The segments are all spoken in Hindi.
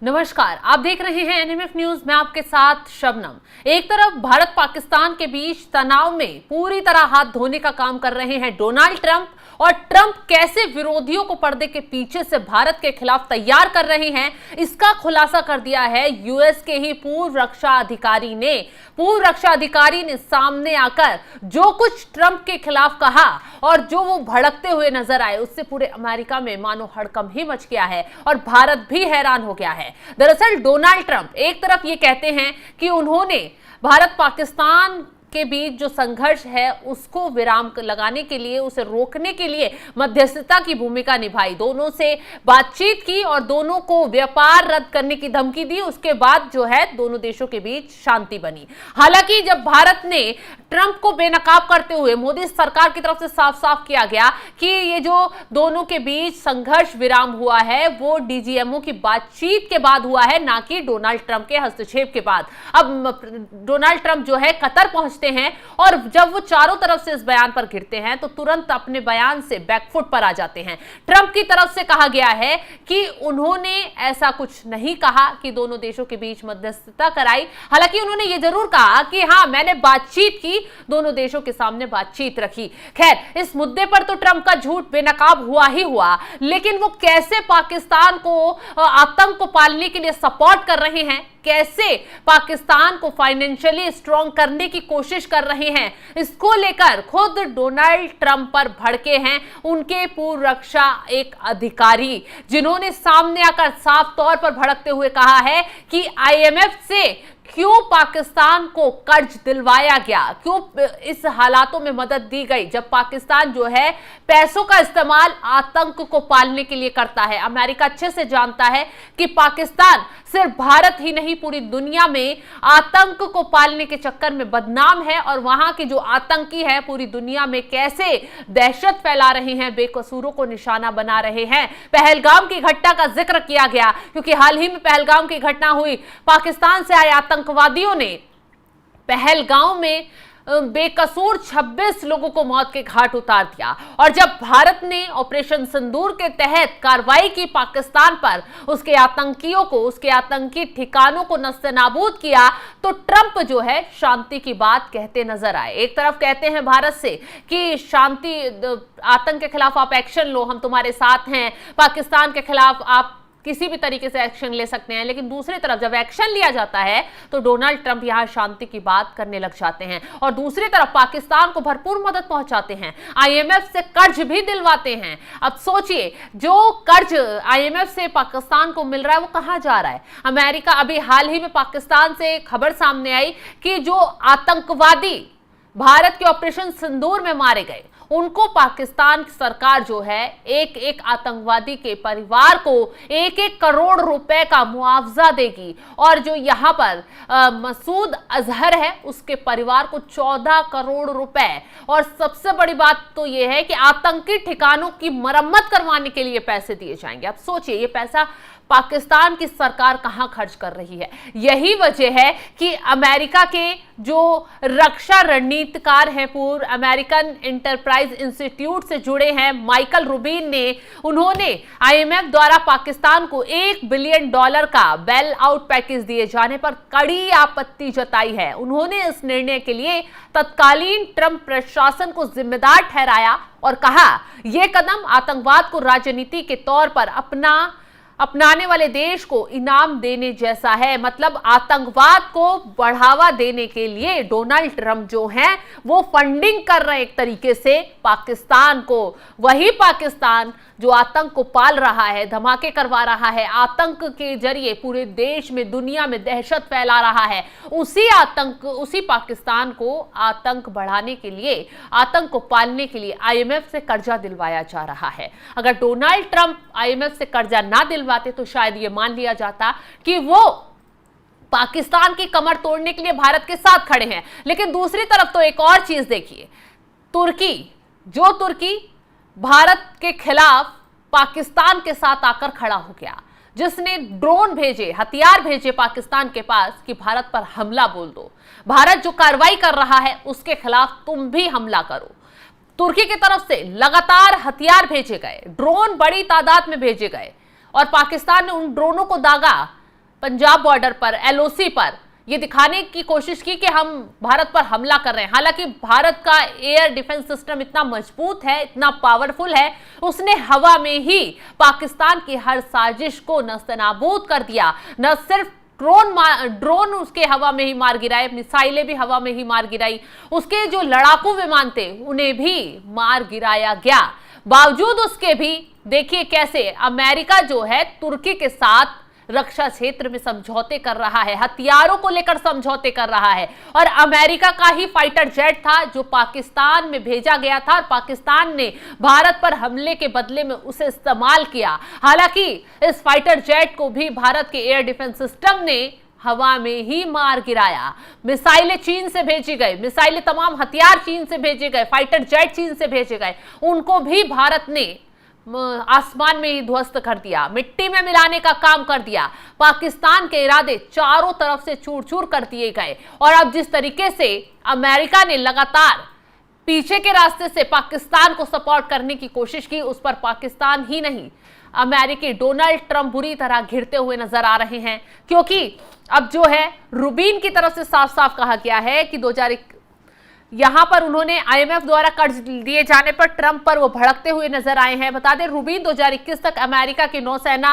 नमस्कार, आप देख रहे हैं एनएमएफ न्यूज। मैं आपके साथ शबनम। एक तरफ भारत पाकिस्तान के बीच तनाव में पूरी तरह हाथ धोने का काम कर रहे हैं डोनाल्ड ट्रंप, और ट्रंप कैसे विरोधियों को पर्दे के पीछे से भारत के खिलाफ तैयार कर रहे हैं, इसका खुलासा कर दिया है यूएस के ही पूर्व रक्षा अधिकारी ने सामने आकर जो कुछ ट्रंप के खिलाफ कहा और जो वो भड़कते हुए नजर आए, उससे पूरे अमेरिका में मानो हड़कंप ही मच गया है और भारत भी हैरान हो गया है। दरअसल डोनाल्ड ट्रंप एक तरफ ये कहते हैं कि उन्होंने भारत पाकिस्तान के बीच जो संघर्ष है उसको विराम लगाने के लिए, उसे रोकने के लिए मध्यस्थता की भूमिका निभाई, दोनों से बातचीत की और दोनों को व्यापार रद्द करने की धमकी दी। उसके बाद जो है दोनों देशों के बीच शांति बनी। हालांकि जब भारत ने ट्रंप को बेनकाब करते हुए मोदी सरकार की तरफ से साफ साफ किया गया कि ये जो दोनों के बीच संघर्ष विराम हुआ है वो डीजीएमओ की बातचीत के बाद हुआ है, ना कि डोनाल्ड ट्रंप के हस्तक्षेप के बाद। अब डोनाल्ड ट्रंप जो है कतर पहुंचते हैं और जब वो चारों तरफ से इस बयान पर घिरते हैं तो तुरंत अपने बयान से बैकफुट पर आ जाते हैं। ट्रंप की तरफ से कहा गया है कि उन्होंने ऐसा कुछ नहीं कहा कि दोनों देशों के बीच मध्यस्थता कराई। हालांकि उन्होंने ये जरूर कहा कि हाँ, मैंने बातचीत की, दोनों देशों के सामने बातचीत रखी। खैर, इस मुद्दे पर तो ट्रंप का झूठ बेनकाब हुआ ही हुआ, लेकिन वो कैसे पाकिस्तान को आतंक को पालने के लिए सपोर्ट कर रहे हैं, कैसे पाकिस्तान को फाइनेंशियली स्ट्रांग करने की कोशिश कर रहे हैं, इसको लेकर खुद डोनाल्ड ट्रंप पर भड़के हैं उनके पूर्व रक्षा एक अधिकारी, जिन्होंने सामने आकर साफ तौर पर भड़कते हुए कहा है कि आईएमएफ से क्यों पाकिस्तान को कर्ज दिलवाया गया, क्यों इस हालातों में मदद दी गई जब पाकिस्तान जो है पैसों का इस्तेमाल आतंक को पालने के लिए करता है। अमेरिका अच्छे से जानता है कि पाकिस्तान सिर्फ भारत ही नहीं पूरी दुनिया में आतंक को पालने के चक्कर में बदनाम है, और वहां के जो आतंकी है पूरी दुनिया में कैसे दहशत फैला रहे हैं, बेकसूरों को निशाना बना रहे हैं। पहलगाम की घटना का जिक्र किया गया क्योंकि हाल ही में पहलगाम की घटना हुई। पाकिस्तान से आए आतंकवादियों ने पहलगाम में बेकसूर 26 लोगों को मौत के घाट उतार दिया, और जब भारत ने ऑपरेशन सिंदूर के तहत कार्रवाई की पाकिस्तान पर, उसके आतंकियों को, उसके आतंकी ठिकानों को नस्तेनाबूद किया, तो ट्रंप जो है शांति की बात कहते नजर आए। एक तरफ कहते हैं भारत से कि शांति, आतंक के खिलाफ आप एक्शन लो, हम तुम्हारे साथ हैं, पाकिस्तान के खिलाफ आप किसी भी तरीके से एक्शन ले सकते हैं, लेकिन दूसरी तरफ जब एक्शन लिया जाता है तो डोनाल्ड ट्रंप यहां शांति की बात करने लग जाते हैं और दूसरी तरफ पाकिस्तान को भरपूर मदद पहुंचाते हैं, आईएमएफ से कर्ज भी दिलवाते हैं। अब सोचिए, जो कर्ज आईएमएफ से पाकिस्तान को मिल रहा है वो कहां जा रहा है? अमेरिका, अभी हाल ही में पाकिस्तान से खबर सामने आई कि जो आतंकवादी भारत के ऑपरेशन सिंदूर में मारे गए, उनको पाकिस्तान सरकार जो है एक एक आतंकवादी के परिवार को 1-1 करोड़ रुपए का मुआवजा देगी, और जो यहां पर मसूद अजहर है उसके परिवार को 14 करोड़ रुपए। और सबसे बड़ी बात तो यह है कि आतंकी ठिकानों की मरम्मत करवाने के लिए पैसे दिए जाएंगे। अब सोचिए, ये पैसा पाकिस्तान की सरकार कहां खर्च कर रही है। यही वजह है कि अमेरिका के जो रक्षा रणनीतिकार हैं, पूर्व अमेरिकन एंटरप्राइज इंस्टीट्यूट से जुड़े हैं, माइकल रूबिन ने, उन्होंने आईएमएफ द्वारा पाकिस्तान को $1 बिलियन का बेल आउट पैकेज दिए जाने पर कड़ी आपत्ति जताई है। उन्होंने इस निर्णय के लिए तत्कालीन ट्रंप प्रशासन को जिम्मेदार ठहराया और कहा, यह कदम आतंकवाद को राजनीति के तौर पर अपनाने वाले देश को इनाम देने जैसा है। मतलब आतंकवाद को बढ़ावा देने के लिए डोनाल्ड ट्रंप जो हैं वो फंडिंग कर रहे हैं एक तरीके से पाकिस्तान को। वही पाकिस्तान जो आतंक को पाल रहा है, धमाके करवा रहा है, आतंक के जरिए पूरे देश में, दुनिया में दहशत फैला रहा है, उसी पाकिस्तान को आतंक बढ़ाने के लिए, आतंक को पालने के लिए आईएमएफ से कर्जा दिलवाया जा रहा है। अगर डोनाल्ड ट्रंप आईएमएफ से कर्जा ना दिलवाते तो शायद ये मान लिया जाता कि वो पाकिस्तान की कमर तोड़ने के लिए भारत के साथ खड़े हैं। लेकिन दूसरी तरफ तो एक और चीज देखिए, तुर्की भारत के खिलाफ पाकिस्तान के साथ आकर खड़ा हो गया, जिसने ड्रोन भेजे, हथियार भेजे पाकिस्तान के पास कि भारत पर हमला बोल दो, भारत जो कार्रवाई कर रहा है उसके खिलाफ तुम भी हमला करो। तुर्की की तरफ से लगातार हथियार भेजे गए, ड्रोन बड़ी तादाद में भेजे गए, और पाकिस्तान ने उन ड्रोनों को दागा पंजाब बॉर्डर पर, एलओसी पर ये दिखाने की कोशिश की कि हम भारत पर हमला कर रहे हैं। हालांकि भारत का एयर डिफेंस सिस्टम इतना मजबूत है, इतना पावरफुल है, उसने हवा में ही पाकिस्तान की हर साजिश को नस्तनाबूद कर दिया। न सिर्फ ड्रोन उसके हवा में ही मार गिराए, मिसाइलें भी हवा में ही मार गिराई, उसके जो लड़ाकू विमान थे उन्हें भी मार गिराया गया। बावजूद उसके भी देखिए कैसे अमेरिका जो है तुर्की के साथ रक्षा क्षेत्र में समझौते कर रहा है, हथियारों को लेकर समझौते कर रहा है। और अमेरिका का ही फाइटर जेट था जो पाकिस्तान में भेजा गया था और पाकिस्तान ने भारत पर हमले के बदले में उसे इस्तेमाल किया। हालांकि इस फाइटर जेट को भी भारत के एयर डिफेंस सिस्टम ने हवा में ही मार गिराया। मिसाइलें चीन से भेजी गई, मिसाइलें तमाम हथियार चीन से भेजे गए, फाइटर जेट चीन से भेजे गए, उनको भी भारत ने आसमान में ही ध्वस्त कर दिया, मिट्टी में मिलाने का काम कर दिया। पाकिस्तान के इरादे चारों तरफ से चूर चूर कर दिए गए। और अब जिस तरीके से अमेरिका ने लगातार पीछे के रास्ते से पाकिस्तान को सपोर्ट करने की कोशिश की, उस पर पाकिस्तान ही नहीं, अमेरिकी डोनाल्ड ट्रंप बुरी तरह घिरते हुए नजर आ रहे हैं। क्योंकि अब जो है रूबिन की तरफ से साफ साफ कहा गया है कि 2021 यहां पर उन्होंने आईएमएफ द्वारा कर्ज दिए जाने पर ट्रंप पर वो भड़कते हुए नजर आए हैं। बता दें रूबिन 2021 तक अमेरिका की नौसेना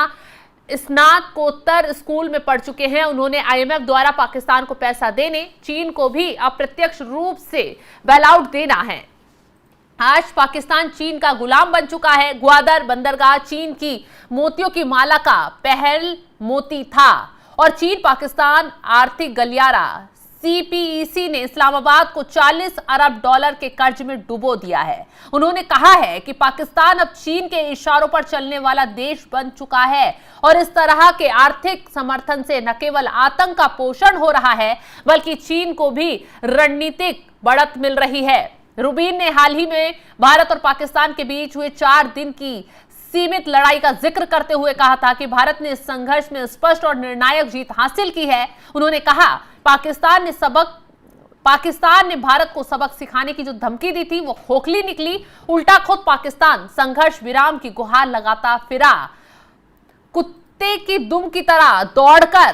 स्नातकोत्तर स्कूल में पढ़ चुके हैं। उन्होंने आईएमएफ द्वारा पाकिस्तान को पैसा देने, चीन को भी अप्रत्यक्ष रूप से बैलआउट देना है। आज पाकिस्तान चीन का गुलाम बन चुका है। ग्वादर बंदरगाह चीन की मोतियों की माला का पहल मोती था और चीन पाकिस्तान आर्थिक गलियारा सीपीईसी ने इस्लामाबाद को 40 अरब डॉलर के कर्ज में डुबो दिया है। उन्होंने कहा है कि पाकिस्तान अब चीन के इशारों पर चलने वाला देश बन चुका है और इस तरह के आर्थिक समर्थन से न केवल आतंक का पोषण हो रहा है बल्कि चीन को भी रणनीतिक बढ़त मिल रही है। रूबिन ने हाल ही में भारत और पाकिस्तान के बीच हुए 4 दिन की सीमित लड़ाई का जिक्र करते हुए कहा था कि भारत ने इस संघर्ष में स्पष्ट और निर्णायक जीत हासिल की है। उन्होंने कहा पाकिस्तान ने भारत को सबक सिखाने की जो धमकी दी थी वो खोखली निकली। उल्टा खुद पाकिस्तान संघर्ष विराम की गुहार लगाता फिरा। कुत्ते की दुम की तरह दौड़कर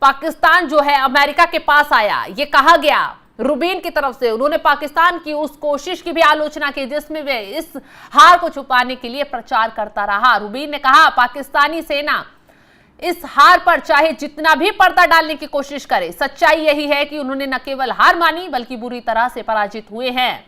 पाकिस्तान जो है अमेरिका के पास आया, ये कहा गया रूबिन की तरफ से। उन्होंने पाकिस्तान की उस कोशिश की भी आलोचना की जिसमें वे इस हार को छुपाने के लिए प्रचार करता रहा। रूबिन ने कहा पाकिस्तानी सेना इस हार पर चाहे जितना भी पर्दा डालने की कोशिश करे, सच्चाई यही है कि उन्होंने न केवल हार मानी बल्कि बुरी तरह से पराजित हुए हैं।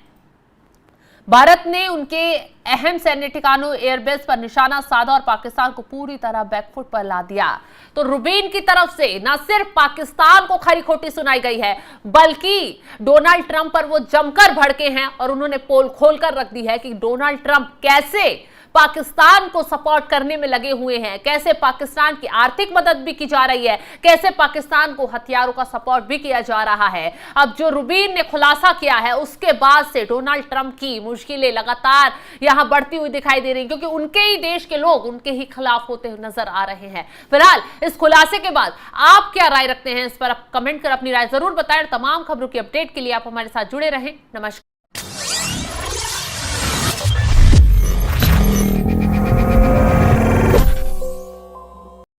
भारत ने उनके अहम सैन्य ठिकानों एयरबेस पर निशाना साधा और पाकिस्तान को पूरी तरह बैकफुट पर ला दिया। तो रूबिन की तरफ से न सिर्फ पाकिस्तान को खरी खोटी सुनाई गई है बल्कि डोनाल्ड ट्रंप पर वो जमकर भड़के हैं और उन्होंने पोल खोलकर रख दी है कि डोनाल्ड ट्रंप कैसे पाकिस्तान को सपोर्ट करने में लगे हुए हैं, कैसे पाकिस्तान की आर्थिक मदद भी की जा रही है, कैसे पाकिस्तान को हथियारों का सपोर्ट भी किया जा रहा है। अब जो रूबिन ने खुलासा किया है उसके बाद से डोनाल्ड ट्रंप की मुश्किलें लगातार यहां बढ़ती हुई दिखाई दे रही, क्योंकि उनके ही देश के लोग उनके ही खिलाफ होते हुए नजर आ रहे हैं। फिलहाल इस खुलासे के बाद आप क्या राय रखते हैं इस पर आप कमेंट कर अपनी राय जरूर बताएं। तमाम खबरों की अपडेट के लिए आप हमारे साथ जुड़े रहें। नमस्कार।